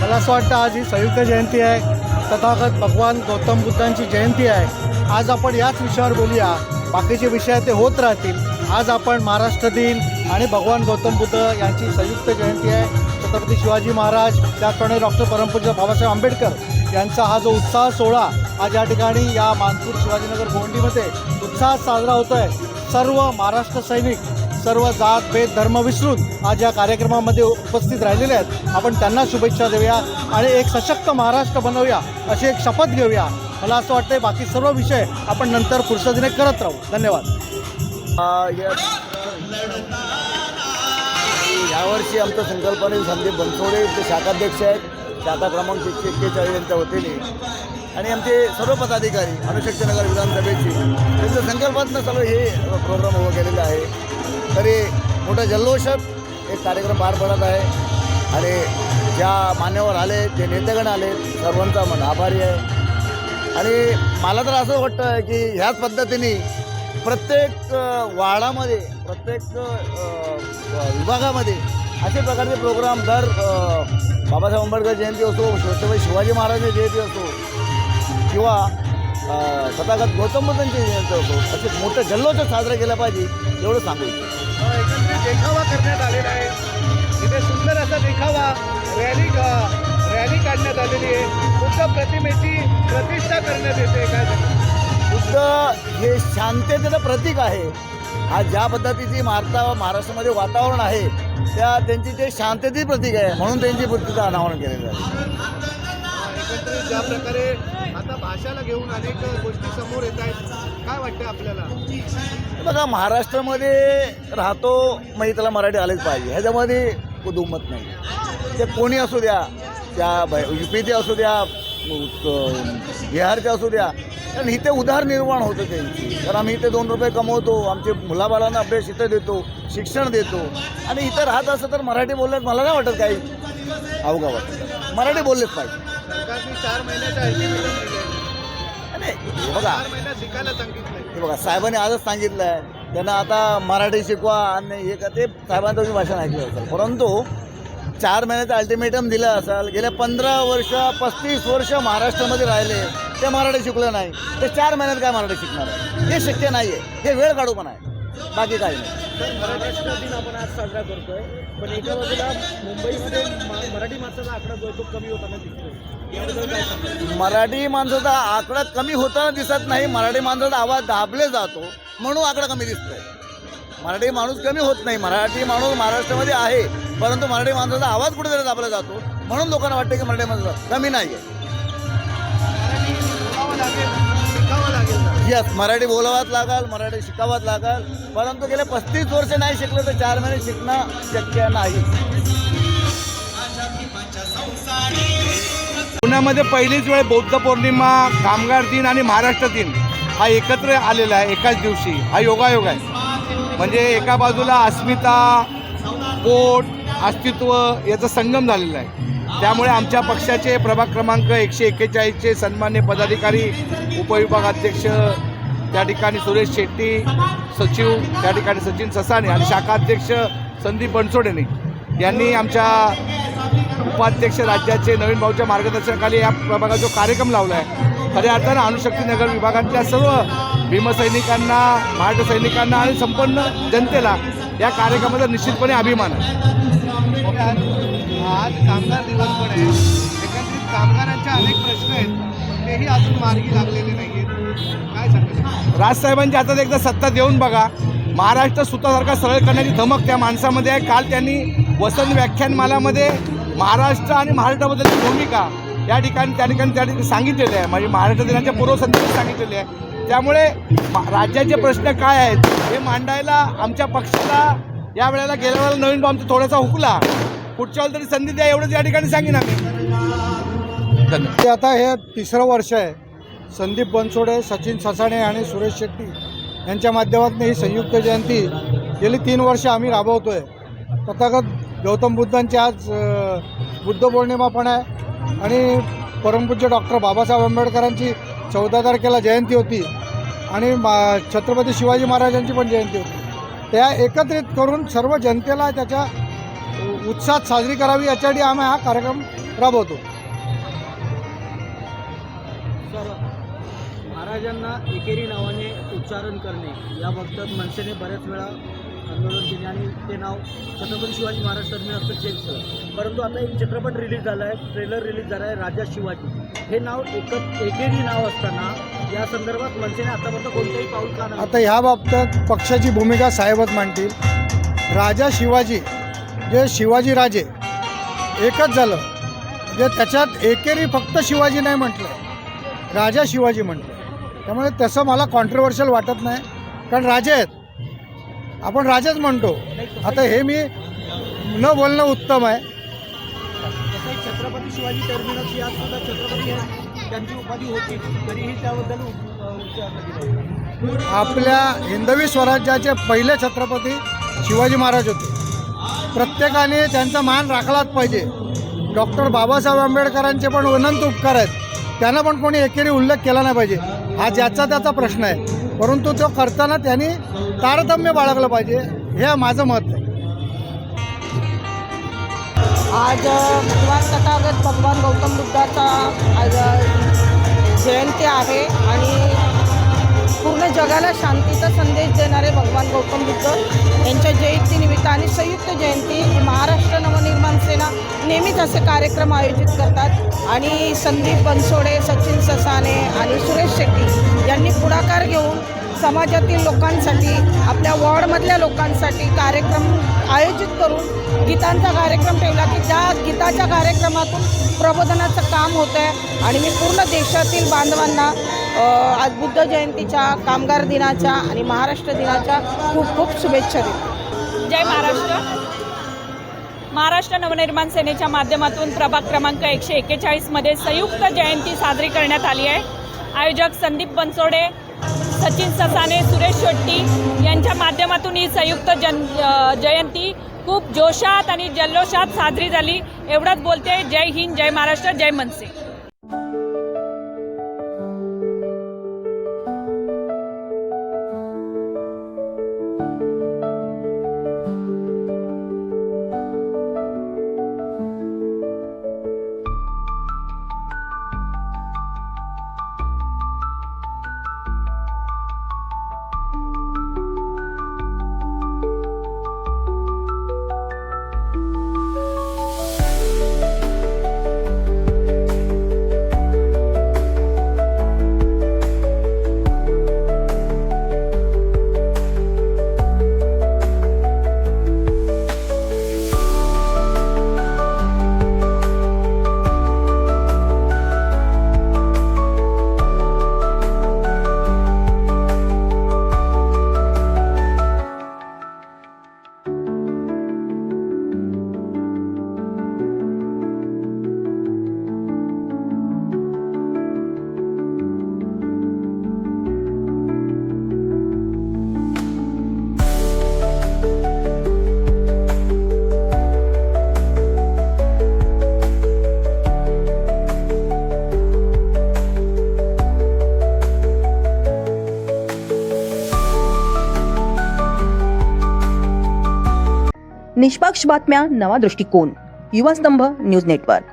मला असं वाटतं आज ही संयुक्त जयंती आहे, तथागत भगवान गौतम बुद्धांची जयंती आहे। आज आपण याच विषयावर बोलूया, बाकीचे विषय ते होत राहतील। आज आपण महाराष्ट्र दिन आणि भगवान गौतम बुद्ध यांची संयुक्त जयंती आहे। छत्रपती शिवाजी महाराज, त्याचप्रमाणे डॉक्टर परमपूज्य बाबासाहेब आंबेडकर यांचा हा जो उत्साह सोहळा आज या ठिकाणी या मानपूर शिवाजीनगर गोंडीमध्ये उत्साहात साजरा होतो आहे। सर्व महाराष्ट्र सैनिक, सर्व जात भेद धर्म विसरून आज या कार्यक्रमामध्ये उपस्थित राहिलेले आहेत। आपण त्यांना शुभेच्छा देऊया आणि एक सशक्त महाराष्ट्र बनवूया अशी एक शपथ घेऊया। मला असं वाटतंय बाकी सर्व विषय आपण नंतर फुरसतीने करत राहू। धन्यवाद। यावर्षी आमचं संकल्पने संदीप बनसोडे ते शाखाध्यक्ष आहेत, शाखा क्रमांक 141 यांच्या वतीने, आणि आमचे सर्व पदाधिकारी अणुशक्तीनगर विधानसभेची त्यांच्या संकल्पातनं सर्व हे प्रोग्राम उभं केलेलं आहे। तरी मोठ्या जल्लोषात एक कार्यक्रम पार पडत आहे आणि ज्या मान्यवर आले, जे नेतेगण आले, सर्वांचा मन आभारी आहे। आणि मला तर असं वाटतं की ह्याच पद्धतीने प्रत्येक वाडामध्ये, प्रत्येक विभागामध्ये असे प्रकारचे प्रोग्राम दर बाबासाहेब आंबेडकर जयंती असो, छत्रपती शिवाजी महाराजांची जयंती असो किंवा तथागत गौतम बुद्धांची जयंती असो, असे मोठे जल्लोष साजरा केला पाहिजे एवढं सांगू इच्छितो। एकत्रित देखावा करण्यात आलेला आहे, इथे सुंदर असा देखावा रॅली काढण्यात आलेली आहे। बुद्ध प्रतिमेची प्रतिष्ठा करण्यात येते। काय बुद्ध हे शांततेचं प्रतीक आहे। आज ज्या पद्धतीची महाराष्ट्रामध्ये वातावरण आहे त्यांची ते शांततेचे प्रतीक आहे, म्हणून त्यांची मूर्तीचं अनावरण केलेलं आहे। एकत्रित ज्या प्रकारे आता भाषाला घेऊन अनेक गोष्टी समोर येत आहेत, काय वाटतं आपल्याला? बघा, महाराष्ट्रामध्ये राहतो म्हणजे त्याला मराठी आलेच पाहिजे, ह्याच्यामध्ये दुमत नाही। ते कोणी असू द्या, त्या युपीचे असू द्या, बिहारचे असू द्या, कारण इथे उदरनिर्वाह होतं त्यांची। कारण आम्ही इथे 2 रुपये कमवतो, आमचे मुलाबाळांना अभ्यास इथं देतो, शिक्षण देतो, आणि इथं राहत असं तर मराठी बोलण्यात मला नाही वाटत काही अवघा वाटतं। मराठी बोललेच पाहिजे। सरकारने 4 महिन्याचा अल्टिमेटम दिले नाही, हे बघा, 4 महिन्यात शिकायला सांगितलं। हे बघा, साहेबांनी आजच सांगितलं आहे त्यांना आता मराठी शिकवा आणि हे का, ते साहेबांचं तुम्ही भाषण ऐकलं असेल, परंतु 4 महिन्याचं अल्टिमेटम दिलं असेल। गेल्या 15 वर्ष 35 वर्ष महाराष्ट्रामध्ये राहिले, ते मराठी शिकलं नाही, ते 4 महिन्यात काय मराठी शिकणार आहे? हे शक्य नाही आहे, हे वेळ काढू पण आहे, बाकी काही नाही। महाराष्ट्र दिन आपण आज साजरा करतोय, पण एका बाजूला मुंबईमध्ये मराठी माणसाचा आकडा जो तो कमी होताना दिसतोय, याबद्दल काय सांगतो? मराठी माणसाचा आकडा कमी होताना दिसत नाही, मराठी माणसाचा आवाज दाबले जातो म्हणून आकडा कमी दिसतोय। मराठी माणूस कमी होत नाही, मराठी माणूस महाराष्ट्रामध्ये आहे, परंतु मराठी माणसाचा आवाज कुठेतरी दाबला जातो म्हणून लोकांना वाटतं की मराठी माणूस कमी नाही आहे। यस, मराठी बोलावाच लागेल, मराठी शिकावाच लागेल, परंतु गेले 35 वर्ष नाही शिकलं तर 4 महिने शिकणं शक्य नाही। पुण्यामध्ये पहिलीच वेळ बौद्ध पौर्णिमा, कामगार दिन आणि महाराष्ट्र दिन हा एकत्र आलेला आहे एकाच दिवशी। हा योगायोग आहे, म्हणजे एका बाजूला अस्मिता, पोट, अस्तित्व याचा संगम झालेला आहे। त्यामुळे आमच्या पक्षाचे प्रभाग क्रमांक 141चे सन्मान्य पदाधिकारी, उपविभागाध्यक्ष त्या ठिकाणी सुरेश शेट्टी, सचिव त्या ठिकाणी सचिन ससाणे आणि शाखा अध्यक्ष संदीप बनसोडे यांनी आमच्या उपाध्यक्ष राज्याचे नवीन भाऊच्या मार्गदर्शनाखाली या प्रभागात जो कार्यक्रम लावला आहे, खऱ्या अर्थानं अणुशक्तीनगर विभागातल्या सर्व भीमसैनिकांना, महाराष्ट्र सैनिकांना आणि संपूर्ण जनतेला या कार्यक्रमाचा निश्चितपणे अभिमान आहे। आज कामगार दिवस पण आहे, एकंदरीत कामगारांच्या अनेक प्रश्न आहेत, तेही अजून मार्गी लागलेले नाही आहेत, काय सांगाल? राजसाहेबांच्या हातात एकदा सत्ता देऊन बघा, महाराष्ट्र सुतासारखा सरळ करण्याची धमक त्या माणसामध्ये आहे। काल त्यांनी वसंत व्याख्यानमालामध्ये महाराष्ट्र आणि महाराष्ट्राबद्दलची भूमिका या ठिकाणी त्या ठिकाणी सांगितलेली आहे, म्हणजे महाराष्ट्र दिनाच्या पूर्वसंध्येला सांगितलेली आहे। त्यामुळे राज्याचे प्रश्न काय आहेत हे मांडायला आमच्या पक्षाला या वेळेला गेल्या वेळेला नवीन भाऊ आमचा थोडासा हुकला, पुढच्या वेळेला तरी संधी द्या, एवढंच या ठिकाणी सांगेन आम्ही. धन्यवाद. ते आता हे 3रं वर्ष आहे. संदीप बनसोडे, सचिन ससाणे आणि सुरेश शेट्टी यांच्या माध्यमातून ही संयुक्त जयंती गेली 3 वर्ष आम्ही राबवतो आहे. तथागत गौतम बुद्धांची आज बुद्ध पौर्णिमा पण आहे आणि परमपूज्य डॉक्टर बाबासाहेब आंबेडकरांची 14 तारखेला जयंती होती आणि छत्रपती शिवाजी महाराजांची पण जयंती होती. त्या एकत्रित करून सर्व जनतेला त्याच्या उत्साहात साजरी करावी यासाठी आम्ही हा कार्यक्रम राबवतो. सर, महाराजांना एकेरी नावाने उच्चारण करणे याबाबत मनसेने बऱ्याच वेळा आंदोलन केले आणि ते नाव छत्रपती शिवाजी महाराज टर्मिनस असं चेंज केलं. परंतु आता एक चित्रपट रिलीज झाला आहे, ट्रेलर रिलीज झाला आहे राजा शिवाजी. हे नाव एकेरी नाव असताना या संदर्भात मनसेने आतापर्यंत कोणतेही पाऊल का नाही? आता ह्या बाबतीत पक्षाची भूमिका साहेबच मांडतील. राजा शिवाजी जे शिवाजी राजे एकच झालं, म्हणजे त्याच्यात एकेरी फक्त शिवाजी नाही म्हटलं, राजा शिवाजी म्हटलं. त्यामुळे तसं मला कॉन्ट्रोवर्शियल वाटत नाही, कारण राजे आहेत, आपण राजाच म्हणतो. आता हे मी न बोलणं उत्तम आहे. तसंही छत्रपती शिवाजी टर्मिनस यात सुद्धा छत्रपती त्यांची उपाधी होती, तरीही त्याबद्दल आपल्या हिंदवी स्वराज्याचे पहिले छत्रपती शिवाजी महाराज होते. प्रत्येकाने त्यांचा मान राखलाच पाहिजे. डॉक्टर बाबासाहेब आंबेडकरांचे पण अनंत उपकार आहेत, त्यांना पण कोणी एकेरी उल्लेख केला नाही पाहिजे. हा ज्याचा त्याचा प्रश्न आहे, परंतु तो करताना त्यांनी तारतम्य बाळगलं पाहिजे, हे माझं मत आहे. आज भगवान तथागत भगवान गौतम बुद्धाचा आज जयंती आहे आणि पूर्ण जगाला शांतीचा संदेश देणारे भगवान गौतम बुद्ध यांच्या जयंतीनिमित्त आणि संयुक्त जयंती महाराष्ट्र नवनिर्माण सेना नेहमीच असे कार्यक्रम आयोजित करतात आणि संदीप बनसोडे, सचिन ससाणे आणि सुरेश शेट्टी यांनी पुढाकार घेऊन समाजातील लोकांसाठी, आपल्या वॉर्डमधल्या लोकांसाठी कार्यक्रम आयोजित करून गीतांचा कार्यक्रम ठेवला की त्या गीताच्या कार्यक्रमातून प्रबोधनाचं काम होतं आहे. आणि मी पूर्ण देशातील बांधवांना आज बुद्ध जयंतीच्या, कामगार दिनाच्या आणि महाराष्ट्र दिनाच्या खूप खूप शुभेच्छा देते. जय महाराष्ट्र. महाराष्ट्र नवनिर्माण सेनेच्या माध्यमातून प्रभाग क्रमांक 141मध्ये संयुक्त जयंती साजरी करण्यात आली आहे. आयोजक संदीप बनसोडे, सचिन ससाणे, सुरेश शेट्टी यांच्या माध्यमातून ही संयुक्त जयंती खूप जोशात आणि जल्लोषात साजरी झाली. एवढंच बोलते. जय हिंद, जय महाराष्ट्र, जय मनसे. निष्पक्ष बातम्या, नवा दृष्टिकोन. युवा स्तंभ न्यूज नेटवर्क.